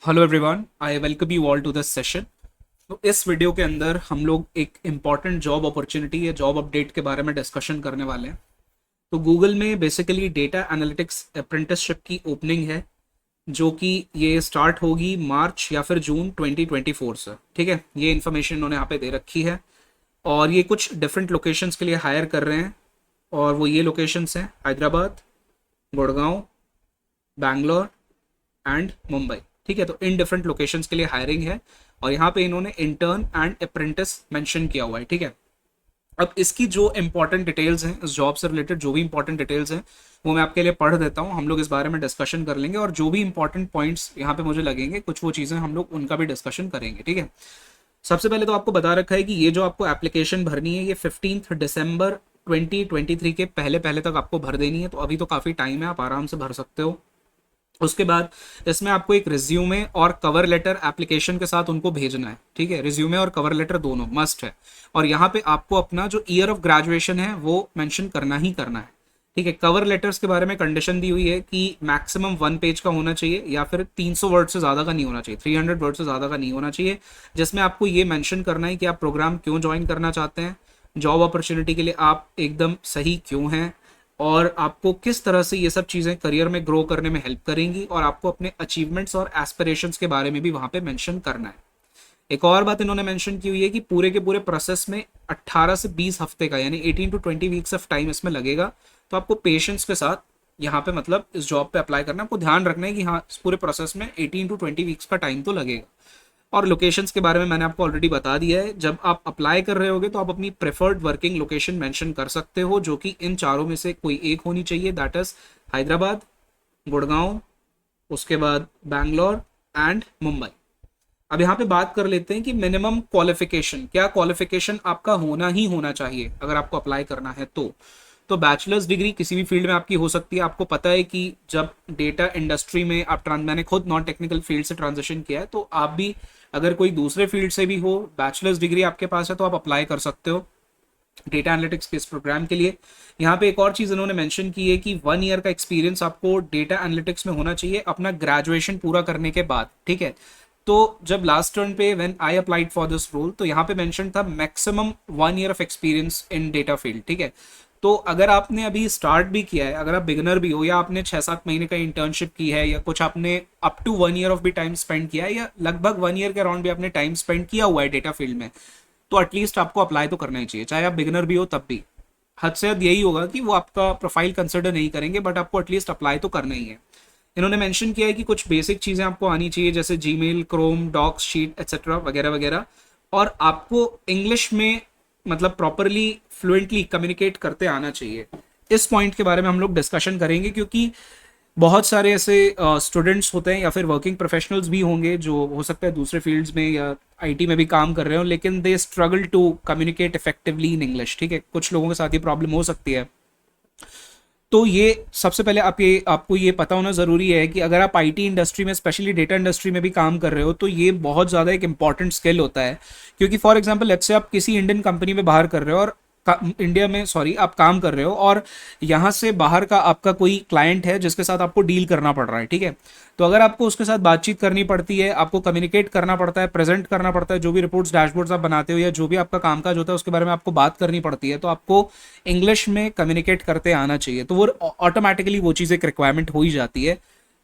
Hello everyone, I welcome you all to this session. तो इस video के अंदर हम लोग एक इम्पॉर्टेंट जॉब अपॉर्चुनिटी या जॉब अपडेट के बारे में डिस्कशन करने वाले हैं। तो गूगल में बेसिकली डेटा एनालिटिक्स अप्रेंटिसशिप की ओपनिंग है, जो कि ये स्टार्ट होगी मार्च या फिर जून 2024 से। ठीक है, ये इन्फॉर्मेशन इन्होंने यहाँ पे दे रखी है और ये कुछ डिफरेंट लोकेशंस के लिए हायर कर रहे हैं। और वो ये लोकेशंस हैं हैदराबाद, गुड़गांव, बैंगलोर एंड मुंबई। ठीक है, तो इन डिफरेंट लोकेशंस के लिए हायरिंग है और यहाँ पे इन्होंने इंटर्न एंड अप्रेंटिस मेंशन किया हुआ है। ठीक है, अब इसकी जो इंपॉर्टेंट डिटेल्स हैं, इस जॉब से रिलेटेड जो भी इंपॉर्टेंट डिटेल्स हैं वो मैं आपके लिए पढ़ देता हूँ। हम लोग इस बारे में डिस्कशन कर लेंगे और जो भी इंपॉर्टेंट पॉइंट्स यहाँ पे मुझे लगेंगे कुछ वो चीज़ें हम लोग उनका भी डिस्कशन करेंगे। ठीक है, सबसे पहले तो आपको बता रखा है कि ये जो आपको एप्लीकेशन भरनी है ये 15 दिसंबर 2023 के पहले पहले तक आपको भर देनी है। तो अभी तो काफ़ी टाइम है, आप आराम से भर सकते हो। उसके बाद इसमें आपको एक रिज्यूमे और कवर लेटर एप्लीकेशन के साथ उनको भेजना है। ठीक है, रिज्यूमे और कवर लेटर दोनों मस्ट है। और यहाँ पे आपको अपना जो ईयर ऑफ ग्रेजुएशन है वो मेंशन करना ही करना है। ठीक है, कवर लेटर्स के बारे में कंडीशन दी हुई है कि मैक्सिमम 1 पेज का होना चाहिए या फिर 300 वर्ड से ज़्यादा का नहीं होना चाहिए, 300 वर्ड से ज़्यादा का नहीं होना चाहिए, जिसमें आपको ये मेंशन करना है कि आप प्रोग्राम क्यों ज्वाइन करना चाहते हैं, जॉब अपॉर्चुनिटी के लिए आप एकदम सही क्यों हैं, और आपको किस तरह से ये सब चीज़ें करियर में ग्रो करने में हेल्प करेंगी, और आपको अपने अचीवमेंट्स और एस्पिरेशंस के बारे में भी वहाँ पे मेंशन करना है। एक और बात इन्होंने मेंशन की हुई है कि पूरे के पूरे प्रोसेस में 18 से 20 हफ्ते का यानी 18 to 20 वीक्स ऑफ टाइम इसमें लगेगा। तो आपको पेशेंस के साथ यहाँ पे मतलब इस जॉब पे अप्लाई करना, आपको ध्यान रखना है कि हाँ, इस पूरे प्रोसेस में 18 to 20 वीक्स का टाइम तो लगेगा। और लोकेशंस के बारे में मैंने आपको ऑलरेडी बता दिया है। जब आप अप्लाई कर रहे होगे तो आप अपनी प्रेफर्ड वर्किंग लोकेशन मेंशन कर सकते हो, जो कि इन चारों में से कोई एक होनी चाहिए, दैट इज हैदराबाद, गुड़गांव, उसके बाद बैंगलोर एंड मुंबई। अब यहाँ पे बात कर लेते हैं कि मिनिमम क्वालिफिकेशन, क्या क्वालिफिकेशन आपका होना ही होना चाहिए अगर आपको अप्लाई करना है तो बैचलर्स डिग्री किसी भी फील्ड में आपकी हो सकती है। आपको पता है कि जब डेटा इंडस्ट्री में आप मैंने खुद नॉन टेक्निकल फील्ड से ट्रांजिशन किया है, तो आप भी अगर कोई दूसरे फील्ड से भी हो, बैचलर्स डिग्री आपके पास है तो आप अप्लाई कर सकते हो डेटा एनालिटिक्स के इस प्रोग्राम के लिए। यहाँ पे एक और चीज़ इन्होंने मेंशन की है कि 1 ईयर का एक्सपीरियंस आपको डेटा एनालिटिक्स में होना चाहिए अपना ग्रेजुएशन पूरा करने के बाद। ठीक है, तो जब लास्ट टर्न पे when I applied for this role तो यहाँ पे मेंशन था maximum 1 year of experience in data field. ठीक है, तो अगर आपने अभी स्टार्ट भी किया है, अगर आप बिगनर भी हो, या आपने 6-7 महीने का इंटर्नशिप की है, या कुछ आपने अप टू 1 ईयर ऑफ भी टाइम स्पेंड किया है, या लगभग 1 ईयर के अराउंड भी आपने टाइम स्पेंड किया हुआ है डेटा फील्ड में, तो एटलीस्ट आपको अप्लाई तो करना ही चाहिए, चाहे आप बिगनर भी हो तब भी। हद से हद यही होगा कि वो आपका प्रोफाइल कंसिडर नहीं करेंगे, बट आपको एटलीस्ट अप्लाई तो करना ही है। इन्होंने मेंशन किया है कि कुछ बेसिक चीज़ें आपको आनी चाहिए, जैसे Gmail, Chrome, Docs, sheet etcetera वगैरह वगैरह। और आपको इंग्लिश में मतलब प्रॉपरली फ्लुएंटली कम्युनिकेट करते आना चाहिए। इस पॉइंट के बारे में हम लोग डिस्कशन करेंगे, क्योंकि बहुत सारे ऐसे स्टूडेंट्स होते हैं या फिर वर्किंग प्रोफेशनल्स भी होंगे जो हो सकता है दूसरे फील्ड्स में या आईटी में भी काम कर रहे हो, लेकिन they struggle to communicate effectively in English. ठीक है, कुछ लोगों के साथ ये प्रॉब्लम हो सकती है। तो ये सबसे पहले आपको ये पता होना ज़रूरी है कि अगर आप आईटी इंडस्ट्री में, स्पेशली डेटा इंडस्ट्री में भी काम कर रहे हो, तो ये बहुत ज़्यादा एक इंपॉर्टेंट स्किल होता है। क्योंकि फॉर एग्जांपल लेट्स से आप किसी इंडियन कंपनी में बाहर कर रहे हो और इंडिया में सॉरी आप काम कर रहे हो, और यहाँ से बाहर का आपका कोई क्लाइंट है जिसके साथ आपको डील करना पड़ रहा है। ठीक है, तो अगर आपको उसके साथ बातचीत करनी पड़ती है, आपको कम्युनिकेट करना पड़ता है, प्रेजेंट करना पड़ता है, जो भी रिपोर्ट्स डैशबोर्ड्स आप बनाते हो या जो भी आपका कामकाज होता है उसके बारे में आपको बात करनी पड़ती है, तो आपको इंग्लिश में कम्युनिकेट करते आना चाहिए। तो वो ऑटोमेटिकली वो चीज़ एक रिक्वायरमेंट हो ही जाती है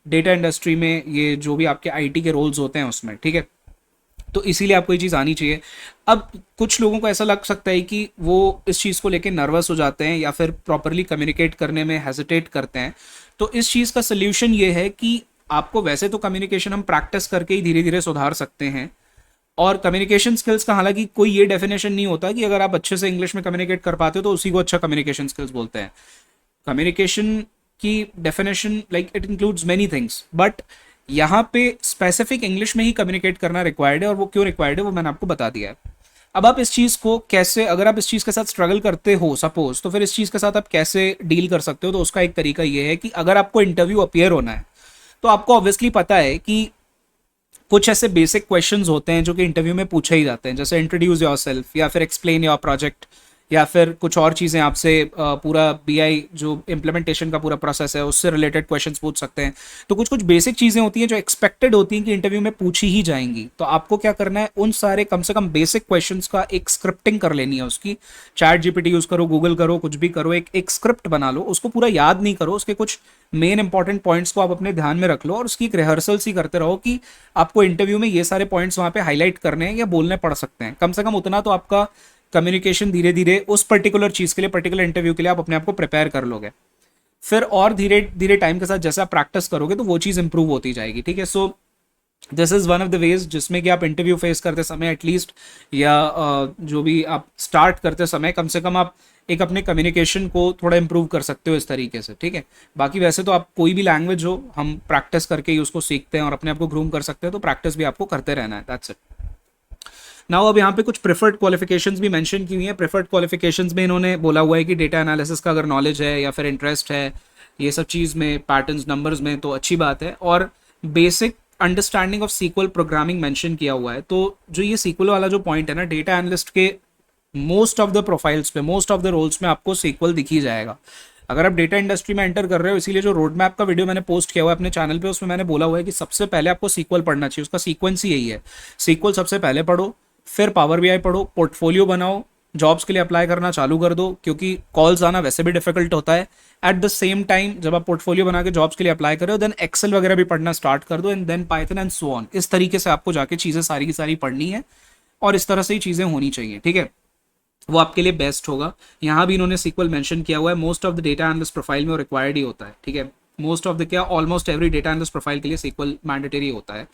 डेटा इंडस्ट्री में, ये जो भी आपके आईटी के रोल्स होते हैं उसमें। ठीक है, तो इसीलिए आपको ये चीज़ आनी चाहिए। अब कुछ लोगों को ऐसा लग सकता है कि वो इस चीज़ को लेकर नर्वस हो जाते हैं या फिर प्रॉपरली कम्युनिकेट करने में हेजिटेट करते हैं। तो इस चीज़ का सोल्यूशन ये है कि आपको वैसे तो कम्युनिकेशन हम प्रैक्टिस करके ही धीरे धीरे सुधार सकते हैं। और कम्युनिकेशन स्किल्स का हालांकि कोई ये डेफिनेशन नहीं होता कि अगर आप अच्छे से इंग्लिश में कम्युनिकेट कर पाते हो तो उसी को अच्छा कम्युनिकेशन स्किल्स बोलते हैं। कम्युनिकेशन की definition like it includes many things, but यहाँ पे स्पेसिफिक इंग्लिश में ही कम्युनिकेट करना रिक्वायर्ड है, और वो क्यों रिक्वायर्ड है वो मैंने आपको बता दिया है। अब आप इस चीज़ को कैसे, अगर आप इस चीज़ के साथ स्ट्रगल करते हो सपोज, तो फिर इस चीज़ के साथ आप कैसे डील कर सकते हो। तो उसका एक तरीका ये है कि अगर आपको इंटरव्यू अपीयर होना है तो आपको ऑब्वियसली पता है कि कुछ ऐसे बेसिक क्वेश्चंस होते हैं जो कि इंटरव्यू में पूछे ही जाते हैं, जैसे इंट्रोड्यूस योरसेल्फ, या फिर एक्सप्लेन योर प्रोजेक्ट, या फिर कुछ और चीज़ें आपसे पूरा बीआई जो इम्प्लीमेंटेशन का पूरा प्रोसेस है उससे रिलेटेड क्वेश्चंस पूछ सकते हैं। तो कुछ कुछ बेसिक चीज़ें होती हैं जो एक्सपेक्टेड होती हैं कि इंटरव्यू में पूछी ही जाएंगी। तो आपको क्या करना है, उन सारे कम से कम बेसिक क्वेश्चंस का एक स्क्रिप्टिंग कर लेनी है उसकी। चैट जीपीटी यूज़ करो, गूगल करो, कुछ भी करो, एक स्क्रिप्ट बना लो। उसको पूरा याद नहीं करो, उसके कुछ मेन इंपॉर्टेंट पॉइंट्स को आप अपने ध्यान में रख लो और उसकी एक रिहर्सल सी करते रहो कि आपको इंटरव्यू में ये सारे पॉइंट्स वहाँ पे हाईलाइट करने हैं या बोलने पड़ सकते हैं। कम से कम उतना तो आपका कम्युनिकेशन धीरे धीरे उस पर्टिकुलर चीज़ के लिए, पर्टिकुलर इंटरव्यू के लिए आप अपने आप को प्रिपेयर कर लोगे। फिर और धीरे धीरे टाइम के साथ जैसे आप प्रैक्टिस करोगे तो वो चीज़ इंप्रूव होती जाएगी। ठीक है, so this is one of the ways जिसमें कि आप इंटरव्यू फेस करते समय एटलीस्ट या जो भी आप स्टार्ट करते समय कम से कम आप एक अपने कम्युनिकेशन को थोड़ा इंप्रूव कर सकते हो इस तरीके से। ठीक है, बाकी वैसे तो आप कोई भी लैंग्वेज हो, हम प्रैक्टिस करके ही उसको सीखते हैं और अपने आप को ग्रूम कर सकते हैं, तो प्रैक्टिस भी आपको करते रहना है। That's it. नाउ अब यहाँ पे कुछ प्रेफर्ड क्वालिफिकेशंस भी मेंशन की हुई हैं। प्रेफर्ड क्वालिफिकेशंस में इन्होंने बोला हुआ है कि डेटा एनालिसिस का अगर नॉलेज है या फिर इंटरेस्ट है ये सब चीज़ में, पैटर्न्स, नंबर्स में, तो अच्छी बात है। और basic understanding of SQL programming mention किया हुआ है। तो जो ये सीक्वल वाला जो पॉइंट है ना, डेटा एनालिस्ट के मोस्ट ऑफ द प्रोफाइल्स पे, मोस्ट ऑफ द रोल्स में आपको सीक्वल दिख ही जाएगा अगर आप डेटा इंडस्ट्री में एंटर कर रहे हो। इसीलिए जो रोड मैप का वीडियो मैंने पोस्ट किया हुआ है अपने चैनल पे, उसमें मैंने बोला हुआ है कि सबसे पहले आपको सीक्वल पढ़ना चाहिए। उसका सीक्वेंस ही यही है, सीक्वल सबसे पहले पढ़ो, फिर पावर बीआई पढ़ो, पोर्टफोलियो बनाओ, जॉब्स के लिए अप्लाई करना चालू कर दो क्योंकि कॉल्स आना वैसे भी डिफिकल्ट होता है। एट द सेम टाइम जब आप पोर्टफोलियो बना के जॉब्स के लिए अप्लाई करो, देन एक्सेल वगैरह भी पढ़ना स्टार्ट कर दो, and then Python and so on. इस तरीके से आपको जाके चीज़ें सारी की सारी पढ़नी है और इस तरह से ही चीज़ें होनी चाहिए। ठीक है, वो आपके लिए बेस्ट होगा। यहाँ भी इन्होंने सीक्वल मेंशन किया हुआ है, most of the data analyst profile में वो रिक्वायर्ड ही होता है। ठीक है, मोस्ट ऑफ द क्या, almost every data analyst profile के लिए सीक्वल मैंडेटरी होता है।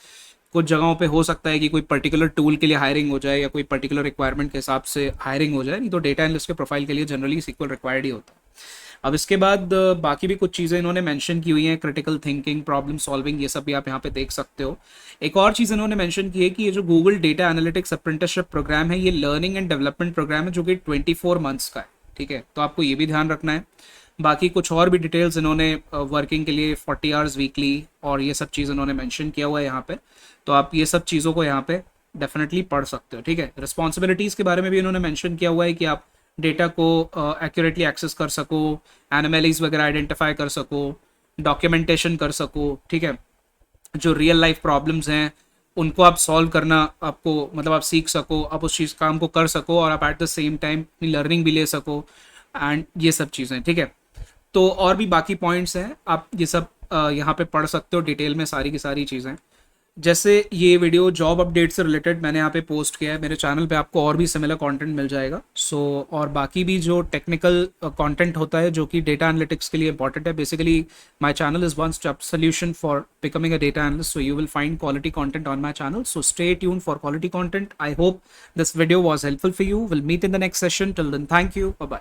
कुछ जगहों पे हो सकता है कि कोई पर्टिकुलर टूल के लिए हायरिंग हो जाए या कोई पर्टिकुलर रिक्वायरमेंट के हिसाब से हायरिंग हो जाए, नहीं तो डेटा एनालिस्ट के प्रोफाइल के लिए जनरली सीक्वल रिक्वायर्ड ही होता है। अब इसके बाद बाकी भी कुछ चीज़ें इन्होंने मेंशन की हुई हैं, क्रिटिकल थिंकिंग, प्रॉब्लम सॉल्विंग, ये सब भी आप यहाँ पे देख सकते हो। एक और चीज़ इन्होंने मेंशन की है कि ये जो Google data analytics apprenticeship program है, ये लर्निंग एंड डेवलपमेंट प्रोग्राम है जो कि 24 मंथ्स का है। ठीक है, तो आपको ये भी ध्यान रखना है। बाकी कुछ और भी डिटेल्स इन्होंने वर्किंग के लिए 40 आवर्स वीकली और ये सब चीज़ इन्होंने मेंशन किया हुआ है यहाँ पे, तो आप ये सब चीज़ों को यहाँ पे डेफिनेटली पढ़ सकते हो। ठीक है, रिस्पॉन्सिबिलिटीज़ के बारे में भी इन्होंने मेंशन किया हुआ है कि आप डेटा को एक्यूरेटली एक्सेस कर सको, एनोमैलीज वगैरह आइडेंटिफाई कर सको, डॉक्यूमेंटेशन कर सको। ठीक है, जो रियल लाइफ प्रॉब्लम्स हैं उनको आप सॉल्व करना, आपको मतलब आप सीख सको, आप उस चीज़ काम को कर सको और आप एट द सेम टाइम अपनी लर्निंग भी ले सको एंड ये सब चीज़ें। ठीक है, तो और भी बाकी पॉइंट्स हैं, आप ये सब यहाँ पे पढ़ सकते हो डिटेल में सारी की सारी चीज़ें। जैसे ये वीडियो जॉब अपडेट से रिलेटेड मैंने यहाँ पे पोस्ट किया है, मेरे चैनल पे आपको और भी सिमिलर कंटेंट मिल जाएगा। सो और बाकी भी जो टेक्निकल कंटेंट होता है जो कि डेटा एनालिटिक्स के लिए इंपॉर्टेंट है, basically my channel is one stop solution for becoming a data analyst, so you will find quality content on my channel, so stay tune for quality content. I hope this video was helpful for you. Will meet in the next session, till then thank you, bye bye.